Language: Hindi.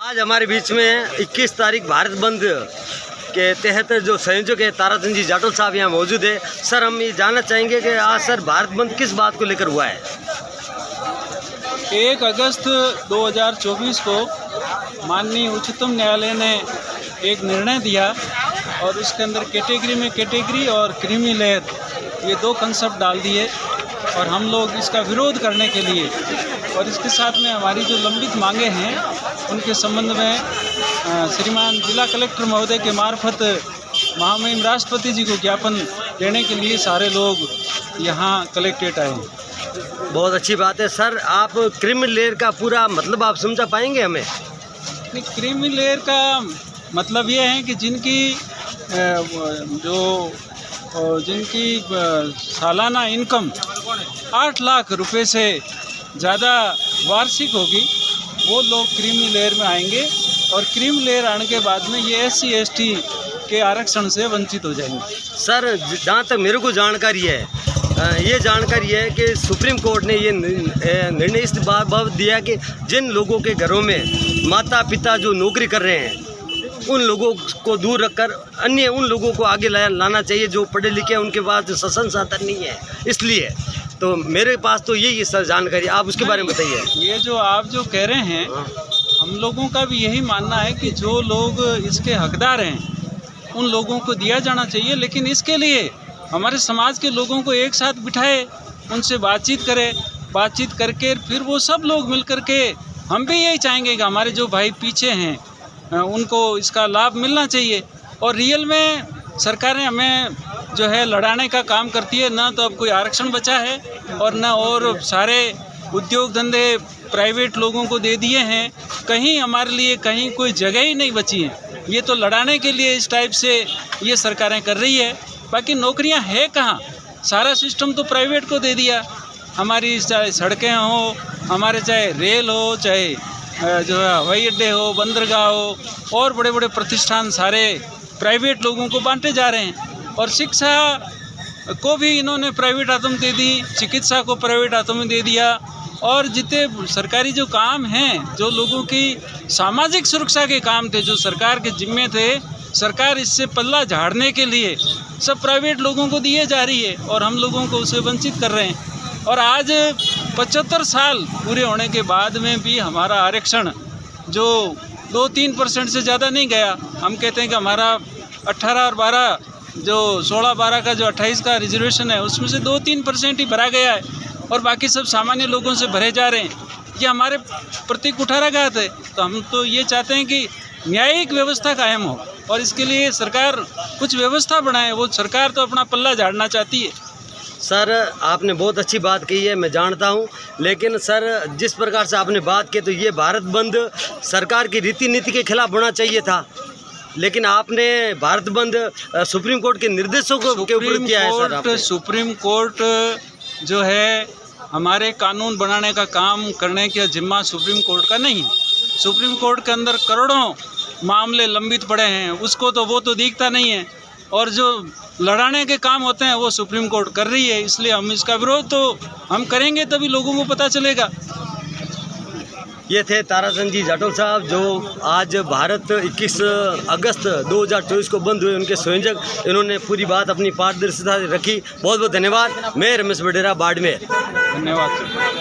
आज हमारे बीच में 21 तारीख भारत बंद के तहत जो संयोजक है ताराचंद जी जाटोल साहब यहाँ मौजूद है। सर, हम ये जानना चाहेंगे कि आज सर भारत बंद किस बात को लेकर हुआ है? 1 अगस्त 2024 को माननीय उच्चतम न्यायालय ने एक निर्णय दिया और उसके अंदर कैटेगरी और क्रीमी लेयर ये 2 कंसेप्ट डाल दिए और हम लोग इसका विरोध करने के लिए और इसके साथ में हमारी जो लंबित मांगे हैं उनके संबंध में श्रीमान जिला कलेक्टर महोदय के मार्फत महामहिम राष्ट्रपति जी को ज्ञापन देने के लिए सारे लोग यहाँ कलेक्ट्रेट आए हैं। बहुत अच्छी बात है। सर, आप क्रीमी लेयर का पूरा मतलब आप समझा पाएंगे हमें? क्रीमी लेयर का मतलब ये है कि जिनकी सालाना इनकम 8 लाख रुपए से ज़्यादा वार्षिक होगी वो लोग क्रीमी लेयर में आएंगे और क्रीमी लेयर आने के बाद में ये SC ST के आरक्षण से वंचित हो जाएंगे। सर, जहाँ तक मेरे को जानकारी है ये जानकारी है कि सुप्रीम कोर्ट ने ये निर्णय इस बाबत दिया कि जिन लोगों के घरों में माता पिता जो नौकरी कर रहे हैं उन लोगों को दूर रखकर अन्य उन लोगों को आगे लाना चाहिए जो पढ़े लिखे हैं, उनके पास संसाधन नहीं है। इसलिए तो मेरे पास तो यही सर जानकारी, आप उसके बारे में बताइए। ये जो आप जो कह रहे हैं हम लोगों का भी यही मानना है कि जो लोग इसके हकदार हैं उन लोगों को दिया जाना चाहिए, लेकिन इसके लिए हमारे समाज के लोगों को एक साथ बिठाए, उनसे बातचीत करके फिर वो सब लोग मिल कर के हम भी यही चाहेंगे कि हमारे जो भाई पीछे हैं उनको इसका लाभ मिलना चाहिए। और रियल में सरकारें हमें जो है लड़ाने का काम करती है, ना तो अब कोई आरक्षण बचा है और ना और सारे उद्योग धंधे प्राइवेट लोगों को दे दिए हैं, कहीं हमारे लिए कहीं कोई जगह ही नहीं बची है। ये तो लड़ाने के लिए इस टाइप से ये सरकारें कर रही है, बाकी नौकरियां है कहाँ? सारा सिस्टम तो प्राइवेट को दे दिया। हमारी चाहे सड़कें हो, हमारे चाहे रेल हो, चाहे जो है हवाई अड्डे हो, बंदरगाह हो और बड़े बड़े प्रतिष्ठान सारे प्राइवेट लोगों को बांटे जा रहे हैं। और शिक्षा को भी इन्होंने प्राइवेट हाथों में दे दी, चिकित्सा को प्राइवेट हाथों में दे दिया और जितने सरकारी जो काम हैं, जो लोगों की सामाजिक सुरक्षा के काम थे, जो सरकार के जिम्मे थे, सरकार इससे पल्ला झाड़ने के लिए सब प्राइवेट लोगों को दिए जा रही है और हम लोगों को उसे वंचित कर रहे हैं। और आज 75 साल पूरे होने के बाद में भी हमारा आरक्षण जो 2-3% से ज़्यादा नहीं गया। हम कहते हैं कि हमारा 18 और 12 जो 16-12 का जो 28 का रिजर्वेशन है उसमें से 2-3% ही भरा गया है और बाकी सब सामान्य लोगों से भरे जा रहे हैं। ये हमारे प्रति कुठाराघात है। तो हम तो ये चाहते हैं कि न्यायिक व्यवस्था कायम हो और इसके लिए सरकार कुछ व्यवस्था बनाए। वो सरकार तो अपना पल्ला झाड़ना चाहती है। सर, आपने बहुत अच्छी बात कही है, मैं जानता हूं, लेकिन सर जिस प्रकार से आपने बात की तो ये भारत बंद सरकार की रीति नीति के खिलाफ होना चाहिए था, लेकिन आपने भारत बंद सुप्रीम कोर्ट के निर्देशों को के ऊपर किया है। सर, आपने सुप्रीम कोर्ट जो है हमारे कानून बनाने का काम करने का जिम्मा सुप्रीम कोर्ट का नहीं है। सुप्रीम कोर्ट के अंदर करोड़ों मामले लंबित पड़े हैं, उसको तो वो तो दिखता नहीं है और जो लड़ाने के काम होते हैं वो सुप्रीम कोर्ट कर रही है। इसलिए हम इसका विरोध तो हम करेंगे, तभी लोगों को पता चलेगा। ये थे ताराचंद जी जाटोल साहब जो आज भारत 21 अगस्त 2024 को बंद हुए उनके संयोजक। इन्होंने पूरी बात अपनी पारदर्शिता रखी। बहुत बहुत धन्यवाद। मैं रमेश बडेरा, बाड़मेर। धन्यवाद।